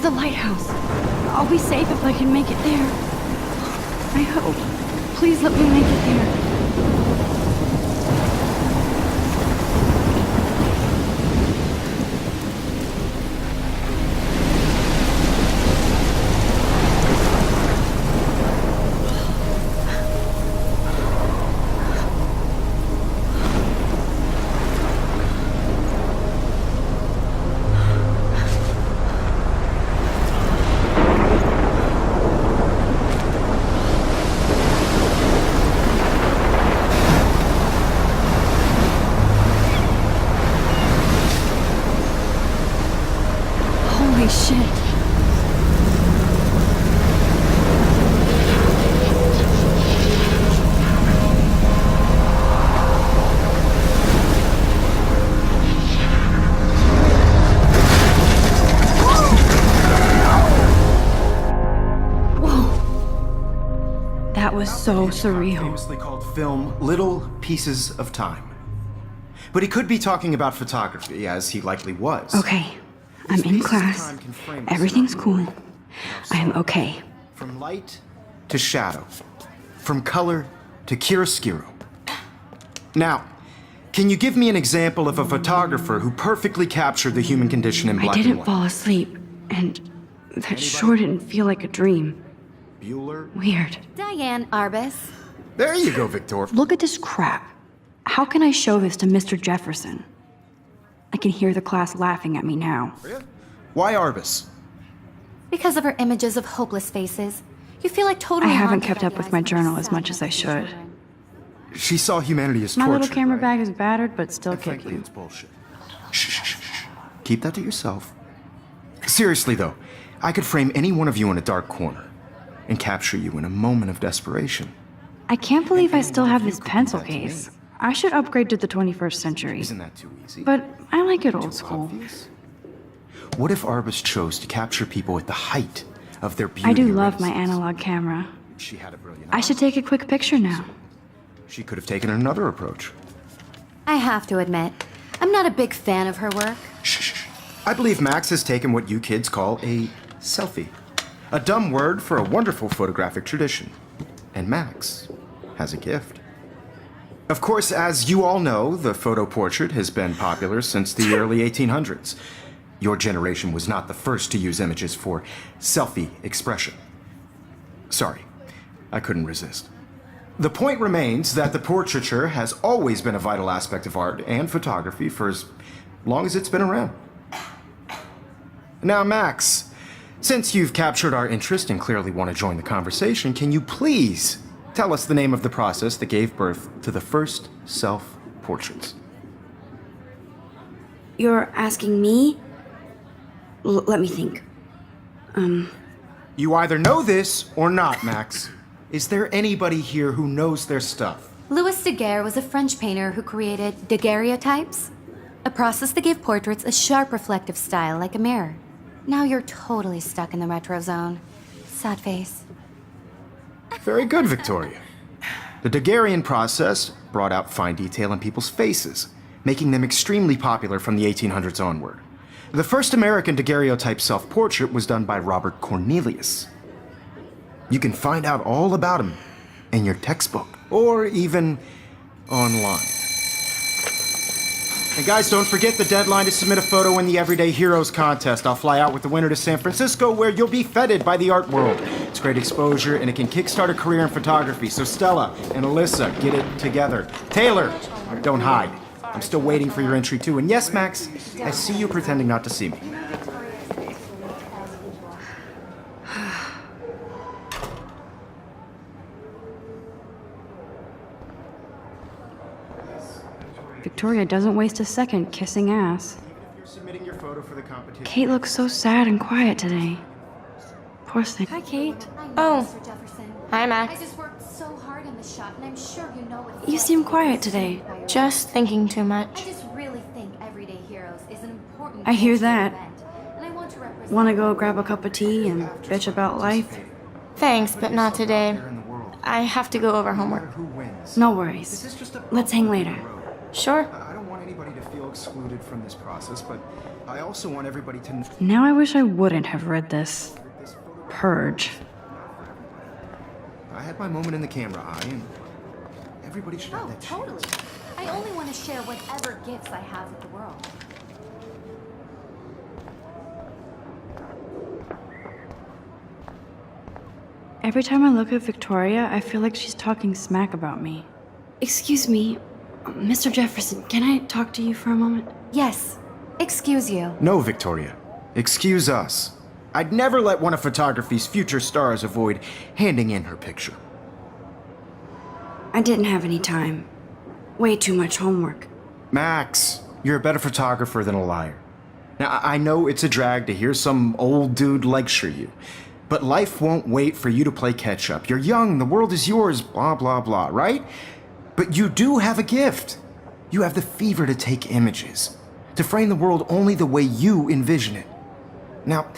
the lighthouse. I'll be safe if I can make it there. I hope. Please let me make it there. Holy shit. That was so surreal. Famously called film Little Pieces of Time. But he could be talking about photography, as he likely was. Okay, I'm in class. Everything's cool. I'm okay. From light to shadow. From color to chiaroscuro. Now, can you give me an example of a photographer who perfectly captured the human condition in black I and didn't white? fall asleep, and that sure didn't feel like a dream. Bueller? Weird. Diane Arbus. There you go, Victor. Look at this crap. How can I show this to Mr. Jefferson? I can hear the class laughing at me now. Why Arbus? Because of her images of hopeless faces. You feel like totally I haven't haunted kept by up the with eyes my of journal these as much as I sad should. children. She saw humanity as My torture. little camera right? bag is battered, but still And frankly, kicking. it's bullshit. Shh, shh, shh, shh. Keep that to yourself. Seriously, though, I could frame any one of you in a dark corner and capture you in a moment of desperation. I can't believe I still have you this could do pencil that to me. case. I should upgrade to the 21st century. Isn't that too easy? But I like it old Too school. obvious? What if Arbus chose to capture people at the height of their beauty? I do or love my innocence? analog camera. She had a brilliant I should take a quick picture now. She could have taken another approach. I have to admit, I'm not a big fan of her work. Shh, shh, shh. I believe Max has taken what you kids call a selfie. A dumb word for a wonderful photographic tradition. And Max has a gift. Of course, as you all know, the photo portrait has been popular since the early 1800s. Your generation was not the first to use images for selfie expression. Sorry, I couldn't resist. The point remains that the portraiture has always been a vital aspect of art and photography for as long as it's been around. Now, Max, since you've captured our interest and clearly want to join the conversation, can you please tell us the name of the process that gave birth to the first self-portraits? You're asking me? Let me think. You either know this or not, Max. Is there anybody here who knows their stuff? Louis Daguerre was a French painter who created daguerreotypes, a process that gave portraits a sharp reflective style like a mirror. Now you're totally stuck in the retro zone. Sad face. Very good, Victoria. The Daguerrean process brought out fine detail in people's faces, making them extremely popular from the 1800s onward. The first American daguerreotype self-portrait was done by Robert Cornelius. You can find out all about him in your textbook, or even online. And guys, don't forget the deadline to submit a photo in the Everyday Heroes contest. I'll fly out with the winner to San Francisco, where you'll be feted by the art world. It's great exposure, and it can kickstart a career in photography. So Stella and Alyssa, get it together. Taylor, don't hide. I'm still waiting for your entry too. And yes, Max, I see you pretending not to see me. Victoria doesn't waste a second kissing ass. You're submitting your photo for the competition. Kate looks so sad and quiet today. Poor thing. Hi, Kate. Oh. Mr. Jefferson. Hi, I Max. just worked so hard in the shop, and I'm sure you know what it's You like seem to quiet be today. surrounded by your Just work. thinking too I much. just really think Everyday Heroes is an important I hear cultural that. event, and I want to represent Wanna go grab a cup of tea and bitch about life? Thanks, but not today. In the world, I have to go over homework. who wins? No This worries. is just a Let's hang later. Sure. I don't want anybody to feel excluded from this process, but I also want everybody to know Now I wish I wouldn't have read this. this photo Purge. I had my moment in the camera eye, and everybody should have Oh, that totally. chance. I only want to share whatever gifts I have with the world. Every time I look at Victoria, I feel like she's talking smack about me. Excuse me, Mr. Jefferson, can I talk to you for a moment? Yes. Excuse you. No, Victoria. Excuse us. I'd never let one of photography's future stars avoid handing in her picture. I didn't have any time. Way too much homework. Max, you're a better photographer than a liar. Now, I know it's a drag to hear some old dude lecture you, but life won't wait for you to play catch up. You're young, the world is yours, blah, blah, blah, right? But you do have a gift. You have the fever to take images, to frame the world only the way you envision it. Now,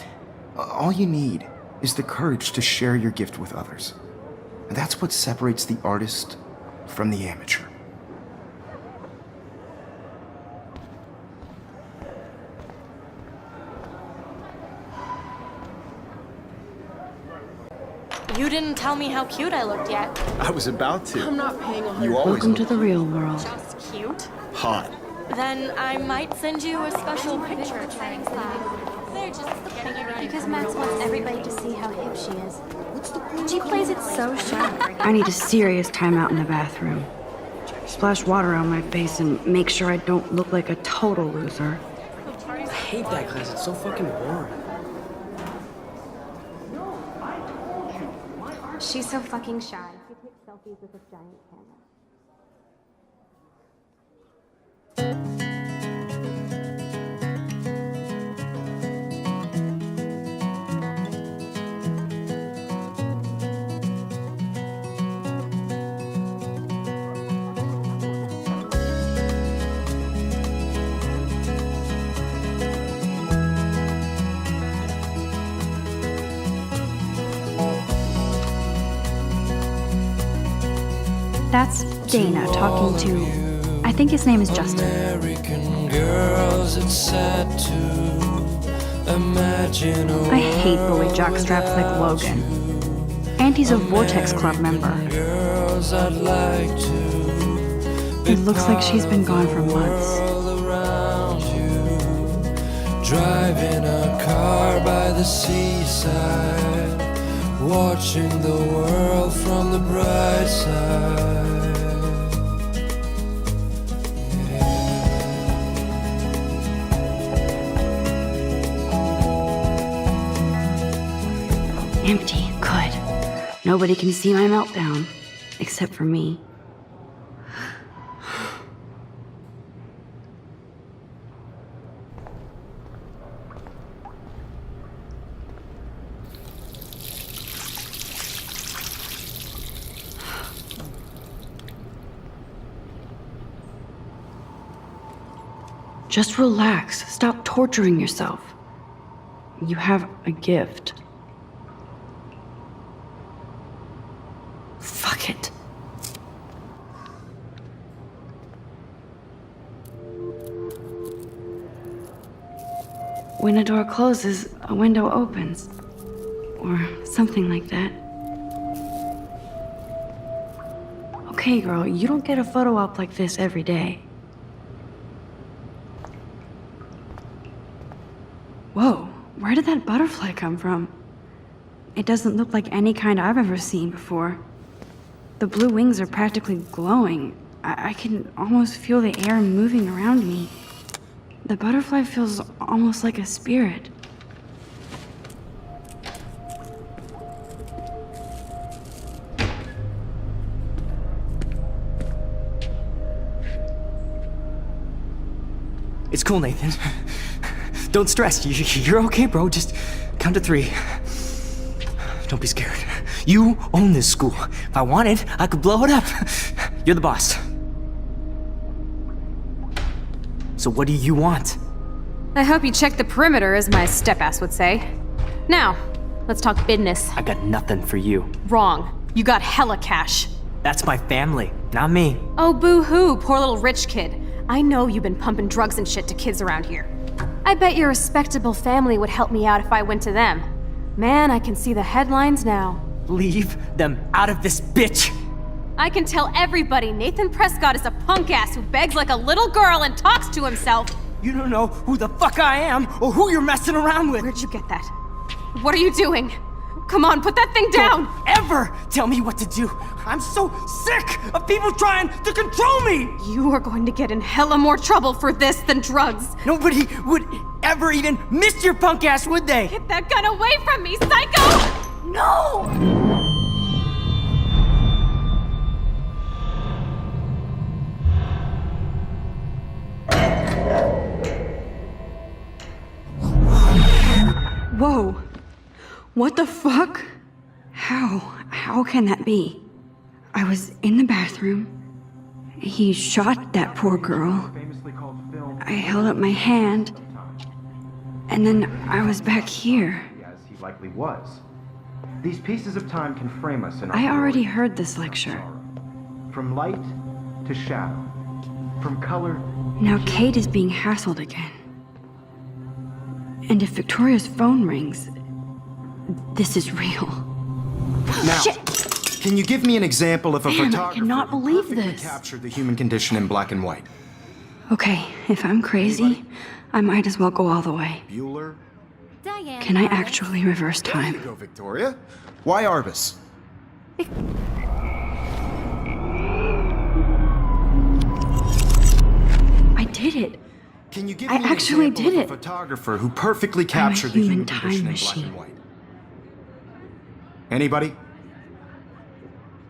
all you need is the courage to share your gift with others. And that's what separates the artist from the amateur. You didn't tell me how cute I looked yet. I was about to. I'm not paying 100. You always Welcome look to the real world. Just cute? hot. Then I might send you a special picture. They're just getting you ready. Because Max wants everybody to see how hip she is. She plays it so sharp. I need a serious timeout in the bathroom. Splash water on my face and make sure I don't look like a total loser. I hate that class. It's so fucking boring. She's so fucking shy. She takes selfies with this giant camera. That's Dana talking to, I think his name is Justin. American girls, it's sad to imagine I hate bully jockstraps like Logan. And he's a Vortex Club member. girls I'd like to It looks like she's been gone for months. all around you, driving a car by the seaside, watching the world from the bright side. Empty. Good. Nobody can see my meltdown. Except for me. Just relax. Stop torturing yourself. You have a gift. Fuck it. When a door closes, a window opens. Or something like that. Okay, girl, you don't get a photo op like this every day. Whoa, where did that butterfly come from? It doesn't look like any kind I've ever seen before. The blue wings are practically glowing. I can almost feel the air moving around me. The butterfly feels almost like a spirit. It's cool, Nathan. Don't stress. You're okay, bro. Just count to 3. Don't be scared. You own this school. If I wanted, I could blow it up. You're the boss. So what do you want? I hope you checked the perimeter, as my step-ass would say. Now, let's talk business. I got nothing for you. Wrong. You got hella cash. That's my family, not me. Oh, boo-hoo, poor little rich kid. I know you've been pumping drugs and shit to kids around here. I bet your respectable family would help me out if I went to them. Man, I can see the headlines now. Leave them out of this bitch! I can tell everybody Nathan Prescott is a punk ass who begs like a little girl and talks to himself. You don't know who the fuck I am or who you're messing around with. Where'd you get that? What are you doing? Come on, put that thing down! Don't ever tell me what to do. I'm so sick of people trying to control me. You are going to get in hella more trouble for this than drugs. Nobody would ever even miss your punk ass, would they? Get that gun away from me, psycho! No! Whoa. What the fuck? How can that be? I was in the bathroom. He shot that poor girl. I held up my hand. And then I was back here. As he likely was. These pieces of time can frame us in our I already glory. heard this lecture. From light to shadow. From color. Now Kate is being hassled again. And if Victoria's phone rings, this is real. Now, Shit! can you give me an example of a Man, I photographer cannot who believe perfectly this. captured the human condition in black and white? Okay, if I'm crazy, I might as well go all the way. Bueller? Diane. Can I actually reverse There you time? go, Victoria. Why Arbus? I did it. Can you give I me an actually example did of it. a photographer who perfectly captured the human human time condition in black machine. and white? Anybody?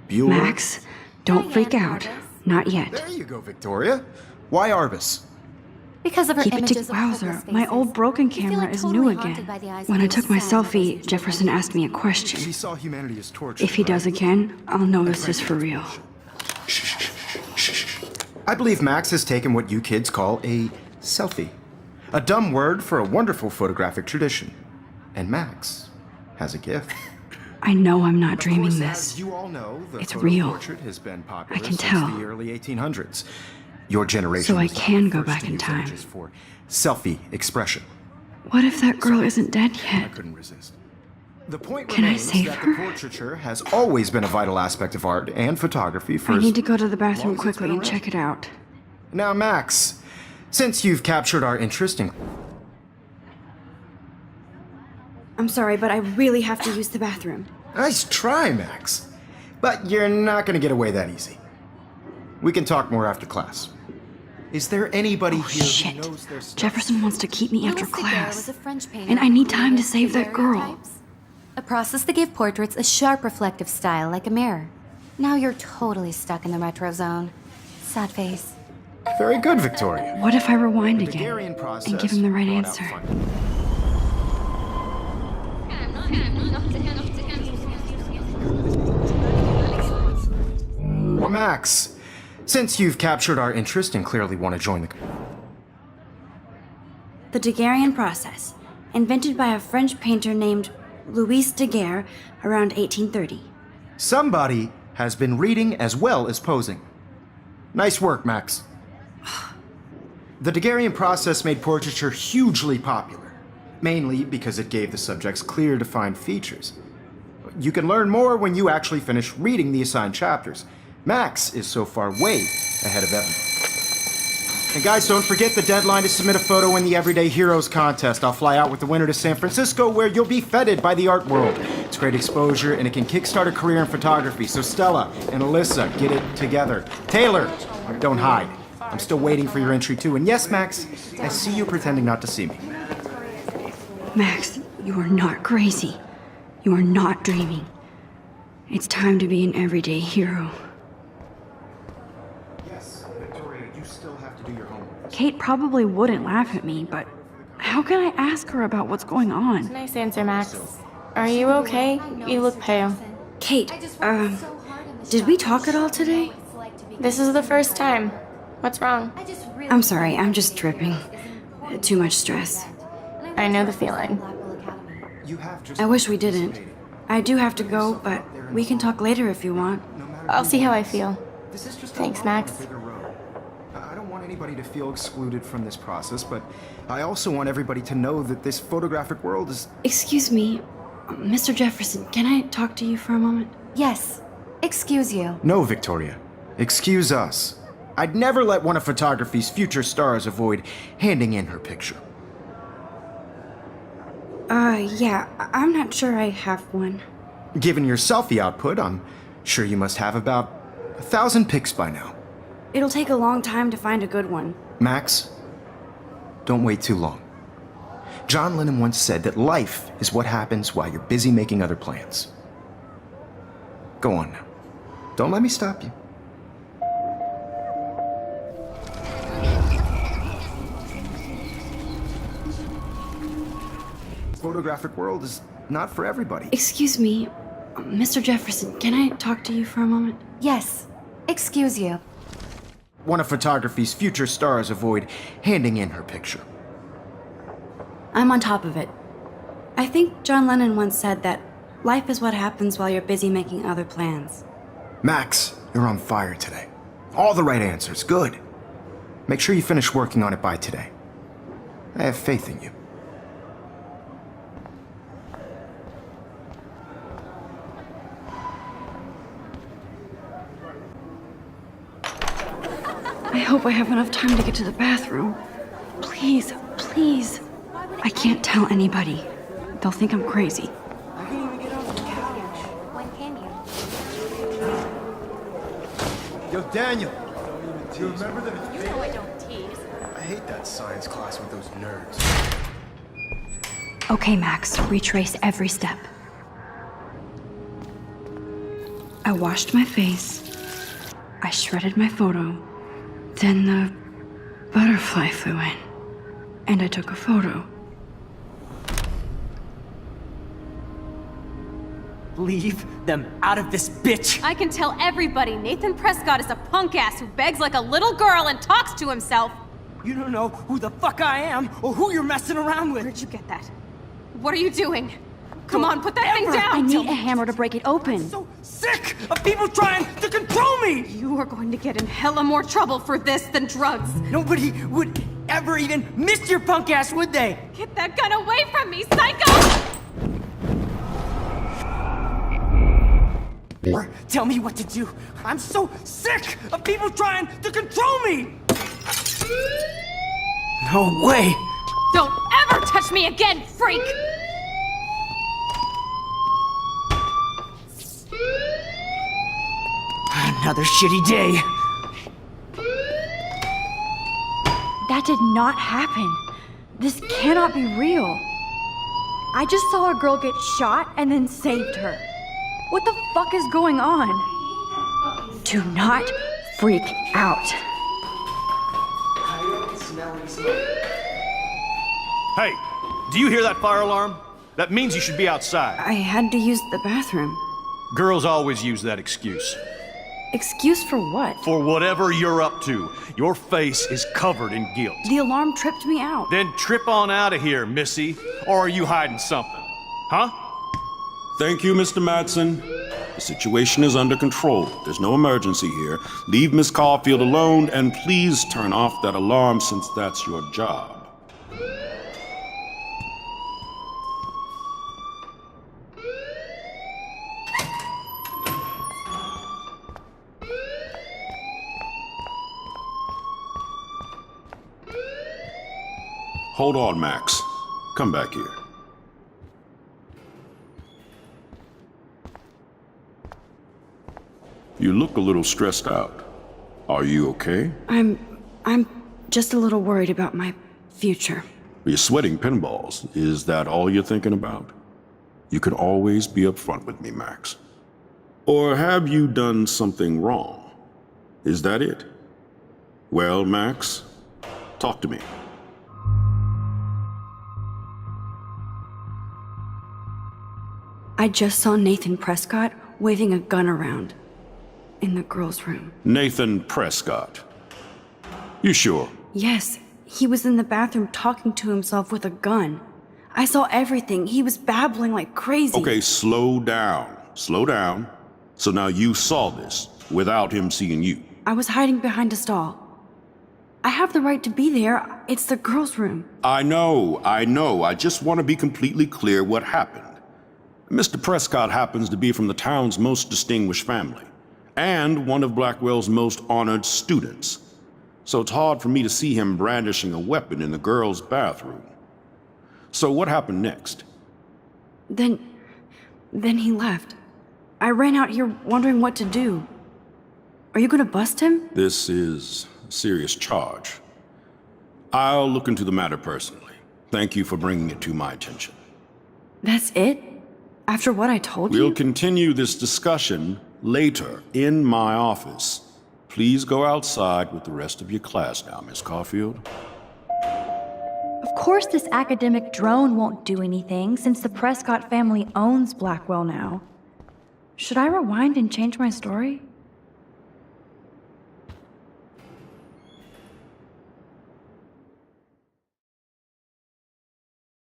Bueller? Max, don't freak Diane out. Arbus. Not yet. There you go, Victoria. Why Arbus? Because of her Keep it images to of hopeless Wowzer. My faces. old broken You feel camera like is totally new haunted again. by the eyes When of I those took my sad selfie, voices. Jefferson asked me a question. He saw humanity as tortured. If he does again, I'll know this is for real. I believe Max has taken what you kids call a selfie. A dumb word for a wonderful photographic tradition. And Max has a gift. I know I'm not Of dreaming course, this. As you all know, the It's photo real. portrait has been popular I can since tell. the early 1800s. Your generation So I was the can go first back to in use time. images for selfie expression. What if that girl isn't dead I yet? couldn't resist. The point Can I remains save that her? the portraiture has always been a vital aspect of art and photography for I as need to go to the long bathroom as it's quickly been and around. check it out. Now, Max, since you've captured our interest in I'm sorry, but I really have to use the bathroom. Nice try, Max. But you're not gonna get away that easy. We can talk more after class. Is there anybody here who Shit. knows their stuff? Jefferson wants to keep me after Louis Daguerre class. was a French painter And I need who time to created save that girl. daguerreotypes, a process that gave portraits a sharp reflective style like a mirror. Now you're totally stuck in the retro zone. Sad face. Very good, Victoria. What if I rewind The again Daguerrean process and give him the right brought out answer? fun- Well, Max, since you've captured our interest and clearly want to join the... The Daguerrean process, invented by a French painter named Louis Daguerre around 1830. Somebody has been reading as well as posing. Nice work, Max. The Daguerrean process made portraiture hugely popular, mainly because it gave the subjects clear, defined features. You can learn more when you actually finish reading the assigned chapters. Max is so far way ahead of Evan. And guys, don't forget the deadline to submit a photo in the Everyday Heroes contest. I'll fly out with the winner to San Francisco, where you'll be feted by the art world. It's great exposure, and it can kickstart a career in photography. So Stella and Alyssa, get it together. Taylor, don't hide. I'm still waiting for your entry too. And yes, Max, I see you pretending not to see me. Max, you are not crazy. You are not dreaming. It's time to be an everyday hero. Yes, Victoria, you still have to do your homework. Kate probably wouldn't laugh at me, but how can I ask her about what's going on? Nice answer, Max. Are you okay? You look pale. Kate, did we talk at all today? This is the first time. What's wrong? I'm sorry, I'm just tripping. Too much stress. I know the feeling. You have just I wish we didn't. I do have to go, but we can talk later if you want. I'll see how I feel. This is just Thanks, a Max. bigger road. I don't want any anybody to feel excluded from this process, but I also want everybody to know that this photographic world is... Excuse me, Mr. Jefferson, can I talk to you for a moment? Yes. Excuse you. No, Victoria. Excuse us. I'd never let one of photography's future stars avoid handing in her picture. Yeah, I'm not sure I have one. Given your selfie output, I'm sure you must have about 1,000 pics by now. It'll take a long time to find a good one. Max, don't wait too long. John Lennon once said that life is what happens while you're busy making other plans. Go on now. Don't let me stop you. Photographic world is not for everybody. Excuse me, Mr. Jefferson, can I talk to you for a moment? Yes. Excuse you. One of photography's future stars avoid handing in her picture. I'm on top of it. I think John Lennon once said that life is what happens while you're busy making other plans. Max, you're on fire today. All the right answers, good. Make sure you finish working on it by today. I have faith in you. I hope I have enough time to get to the bathroom. Please, please. I can't tell anybody. They'll think I'm crazy. When can you? Yo, Daniel! Do you remember that it's You know I don't tease. I hate that science class with those nerds. Okay, Max, retrace every step. I washed my face. I shredded my photo. Then the butterfly flew in. And I took a photo. Leave them out of this bitch! I can tell everybody Nathan Prescott is a punk ass who begs like a little girl and talks to himself. You don't know who the fuck I am or who you're messing around with. Where'd you get that? What are you doing? Come on, put that thing ever- down! I need a hammer to break it open. So sick of people trying to control me! You are going to get in hella more trouble for this than drugs. Nobody would ever even miss your punk ass, would they? Get that gun away from me, psycho! Tell me what to do. I'm so sick of people trying to control me! No way! Don't ever touch me again, freak! Another shitty day. That did not happen. This cannot be real. I just saw a girl get shot and then saved her. What the fuck is going on? Do not freak out. Hey, do you hear that fire alarm? That means you should be outside. I had to use the bathroom. Girls always use that excuse. Excuse for what? For whatever you're up to, your face is covered in guilt. The alarm tripped me out. Then trip on out of here, Missy. Or are you hiding something? Huh? Thank you, Mr. Madsen. The situation is under control. There's no emergency here. Leave Miss Caulfield alone, and please turn off that alarm since that's your job. Hold on, Max. Come back here. You look a little stressed out. Are you okay? I'm just a little worried about my future. You're sweating pinballs. Is that all you're thinking about? You can always be upfront with me, Max. Or have you done something wrong? Is that it? Well, Max, talk to me. I just saw Nathan Prescott waving a gun around in the girls' room. Nathan Prescott. You sure? Yes, he was in the bathroom talking to himself with a gun. I saw everything. He was babbling like crazy. Okay, slow down. Slow down. So now you saw this without him seeing you. I was hiding behind a stall. I have the right to be there. It's the girls' room. I know. I just want to be completely clear what happened. Mr. Prescott happens to be from the town's most distinguished family, and one of Blackwell's most honored students. So it's hard for me to see him brandishing a weapon in the girls' bathroom. So what happened next? Then he left. I ran out here wondering what to do. Are you gonna bust him? This is a serious charge. I'll look into the matter personally. Thank you for bringing it to my attention. That's it? After what I told you? We'll continue this discussion later in my office. Please go outside with the rest of your class now, Miss Caulfield. Of course this academic drone won't do anything since the Prescott family owns Blackwell now. Should I rewind and change my story?